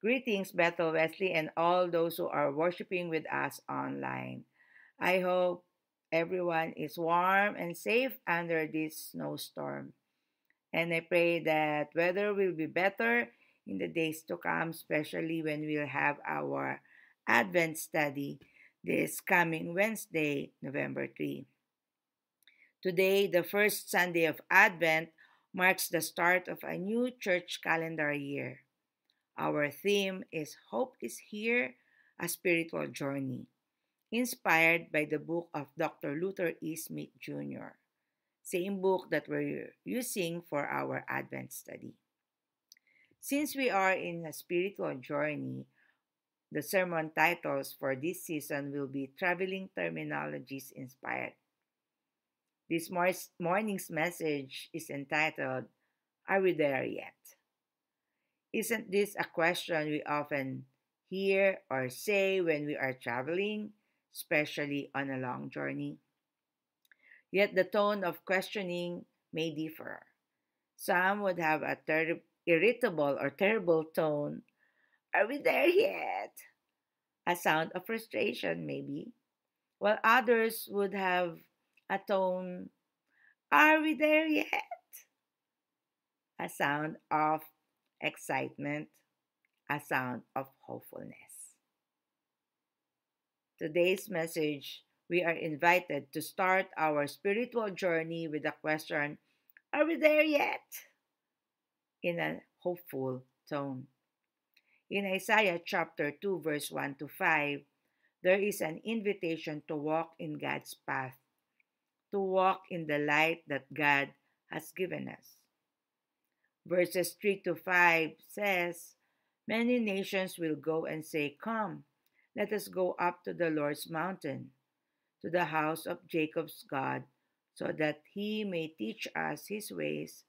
Greetings, Bethel Wesley, and all those who are worshiping with us online. I hope everyone is warm and safe under this snowstorm. And I pray that weather will be better in the days to come, especially when we'll have our Advent study this coming Wednesday, November 3. Today, the first Sunday of Advent, marks the start of a new church calendar year. Our theme is Hope is Here, a Spiritual Journey, inspired by the book of Dr. Luther E. Smith Jr., same book that we're using for our Advent study. Since we are in a spiritual journey, the sermon titles for this season will be Traveling Terminologies Inspired. This morning's message is entitled, Are We There Yet? Isn't this a question we often hear or say when we are traveling, especially on a long journey? Yet the tone of questioning may differ. Some would have a irritable or terrible tone. Are we there yet? A sound of frustration, maybe. While others would have a tone, Are we there yet? A sound of excitement, a sound of hopefulness. Today's message, we are invited to start our spiritual journey with the question, Are we there yet? In a hopeful tone. In Isaiah chapter 2, verse 1 to 5, there is an invitation to walk in God's path, to walk in the light that God has given us. Verses 3 to 5 says, Many nations will go and say, Come, let us go up to the Lord's mountain, to the house of Jacob's God, so that he may teach us his ways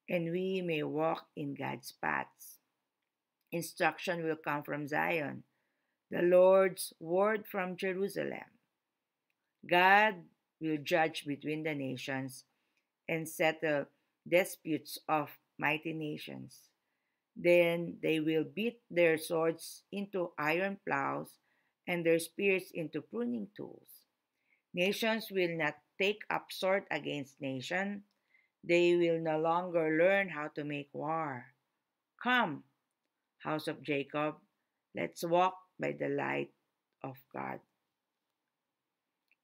and we may walk in God's paths. Instruction will come from Zion, the Lord's word from Jerusalem. God will judge between the nations and settle disputes of mighty nations. Then they will beat their swords into iron plows and their spears into pruning tools. Nations will not take up sword against nation. They will no longer learn how to make war. Come, house of Jacob, let's walk by the light of God.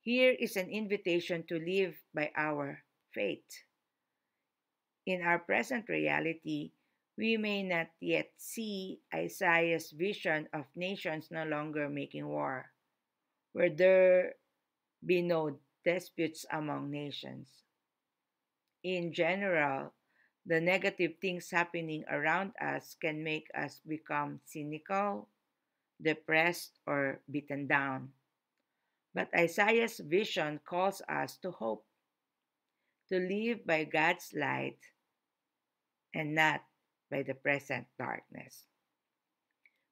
Here is an invitation to live by our faith. In our present reality, we may not yet see Isaiah's vision of nations no longer making war, where there be no disputes among nations. In general, the negative things happening around us can make us become cynical, depressed, or beaten down. But Isaiah's vision calls us to hope, to live by God's light and not by the present darkness.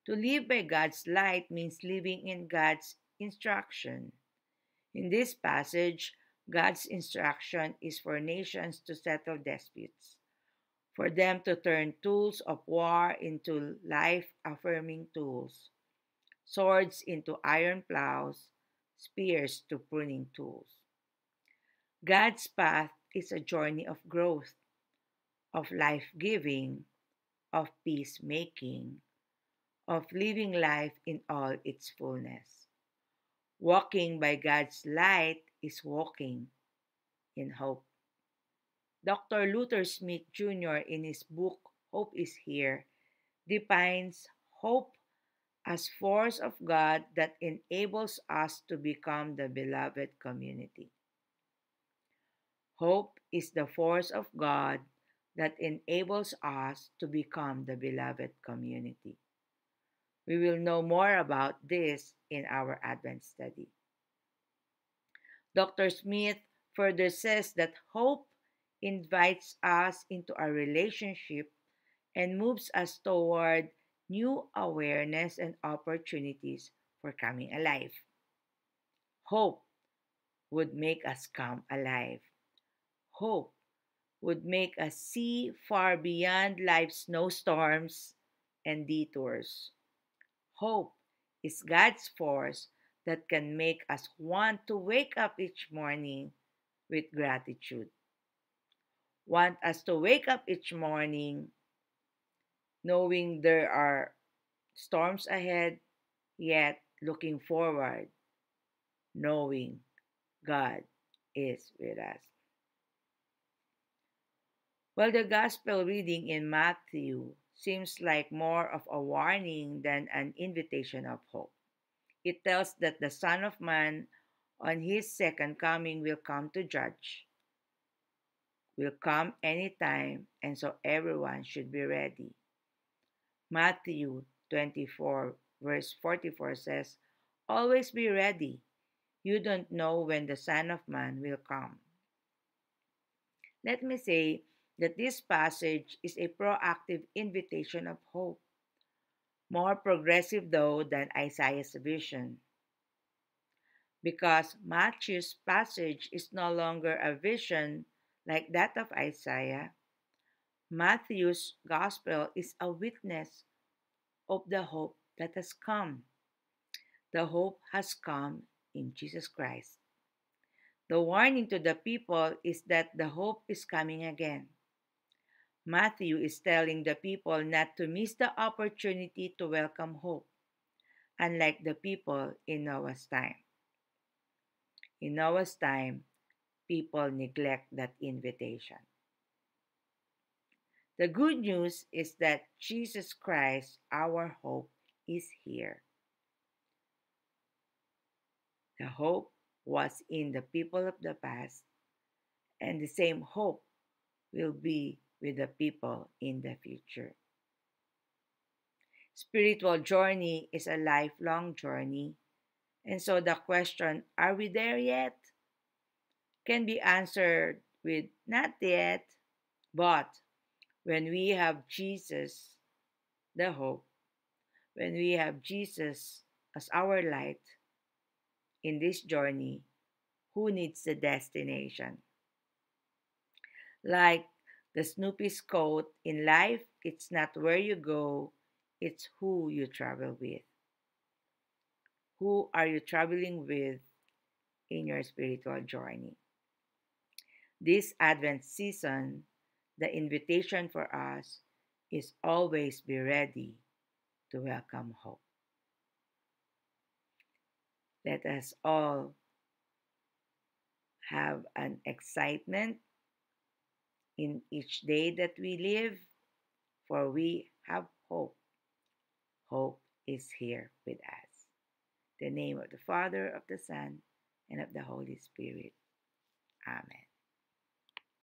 To live by God's light means living in God's instruction. In this passage, God's instruction is for nations to settle disputes, for them to turn tools of war into life affirming tools, swords into iron plows, spears to pruning tools. God's path is a journey of growth, of life giving, of peacemaking, of living life in all its fullness. Walking by God's light is walking in hope. Dr. Luther Smith Jr., in his book Hope is Here, defines hope as force of God that enables us to become the beloved community. Hope is the force of God that enables us to become the beloved community. We will know more about this in our Advent study. Dr. Smith further says that hope invites us into a relationship and moves us toward new awareness and opportunities for coming alive. Hope would make us come alive. Hope would make us see far beyond life's snowstorms and detours. Hope is God's force that can make us want to wake up each morning with gratitude. Want us to wake up each morning knowing there are storms ahead, yet looking forward, knowing God is with us. Well, the gospel reading in Matthew seems like more of a warning than an invitation of hope. It tells that the Son of Man on his second coming will come to judge, will come anytime, and so everyone should be ready. Matthew 24, verse 44 says, "Always be ready. You don't know when the Son of Man will come." Let me say that this passage is a proactive invitation of hope, more progressive though than Isaiah's vision, because Matthew's passage is no longer a vision like that of Isaiah. Matthew's gospel is a witness of the hope that has come. The hope has come in Jesus Christ. The warning to the people is that the hope is coming again. Matthew is telling the people not to miss the opportunity to welcome hope, unlike the people in Noah's time. In Noah's time, people neglect that invitation. The good news is that Jesus Christ, our hope, is here. The hope was in the people of the past, and the same hope will be with the people in the future. Spiritual journey is a lifelong journey, and so the question, are we there yet, can be answered with not yet, but when we have Jesus, the hope, when we have Jesus as our light in this journey, who needs the destination? Like the Snoopy's quote, in life, it's not where you go, it's who you travel with. Who are you traveling with in your spiritual journey? This Advent season, the invitation for us is always be ready to welcome hope. Let us all have an excitement in each day that we live, for we have hope. Hope is here with us. In the name of the Father, of the Son, and of the Holy Spirit. Amen.